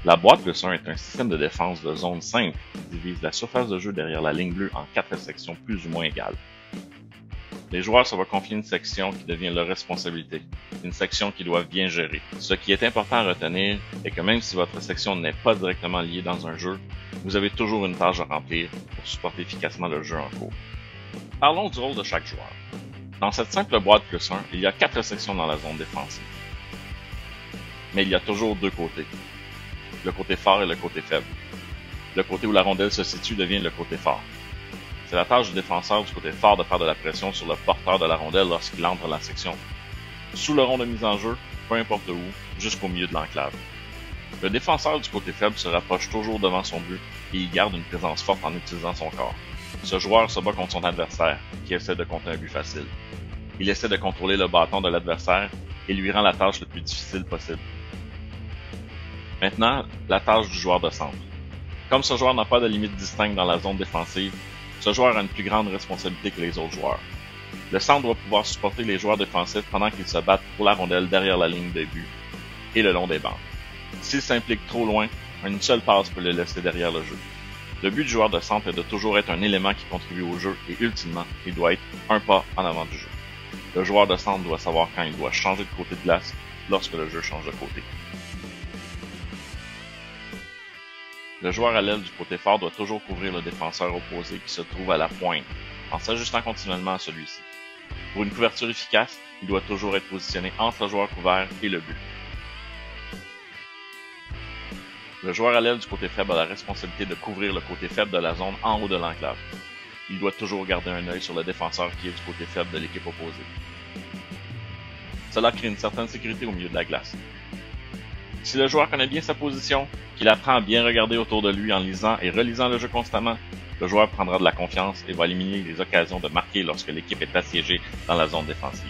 La boîte plus 1 est un système de défense de zone simple qui divise la surface de jeu derrière la ligne bleue en 4 sections plus ou moins égales. Les joueurs se voient confier une section qui devient leur responsabilité, une section qu'ils doivent bien gérer. Ce qui est important à retenir est que même si votre section n'est pas directement liée dans un jeu, vous avez toujours une tâche à remplir pour supporter efficacement le jeu en cours. Parlons du rôle de chaque joueur. Dans cette simple boîte plus 1, il y a 4 sections dans la zone défensive. Mais il y a toujours deux côtés. Le côté fort et le côté faible. Le côté où la rondelle se situe devient le côté fort. C'est la tâche du défenseur du côté fort de faire de la pression sur le porteur de la rondelle lorsqu'il entre dans la section. Sous le rond de mise en jeu, peu importe où, jusqu'au milieu de l'enclave. Le défenseur du côté faible se rapproche toujours devant son but et y garde une présence forte en utilisant son corps. Ce joueur se bat contre son adversaire, qui essaie de compter un but facile. Il essaie de contrôler le bâton de l'adversaire et lui rend la tâche le plus difficile possible. Maintenant, la tâche du joueur de centre. Comme ce joueur n'a pas de limite distincte dans la zone défensive, ce joueur a une plus grande responsabilité que les autres joueurs. Le centre doit pouvoir supporter les joueurs défensifs pendant qu'ils se battent pour la rondelle derrière la ligne de but et le long des bandes. S'il s'implique trop loin, une seule passe peut le laisser derrière le jeu. Le but du joueur de centre est de toujours être un élément qui contribue au jeu et ultimement, il doit être un pas en avant du jeu. Le joueur de centre doit savoir quand il doit changer de côté de glace lorsque le jeu change de côté. Le joueur à l'aile du côté fort doit toujours couvrir le défenseur opposé qui se trouve à la pointe, en s'ajustant continuellement à celui-ci. Pour une couverture efficace, il doit toujours être positionné entre le joueur couvert et le but. Le joueur à l'aile du côté faible a la responsabilité de couvrir le côté faible de la zone en haut de l'enclave. Il doit toujours garder un œil sur le défenseur qui est du côté faible de l'équipe opposée. Cela crée une certaine sécurité au milieu de la glace. Si le joueur connaît bien sa position, qu'il apprend à bien regarder autour de lui en lisant et relisant le jeu constamment, le joueur prendra de la confiance et va éliminer les occasions de marquer lorsque l'équipe est assiégée dans la zone défensive.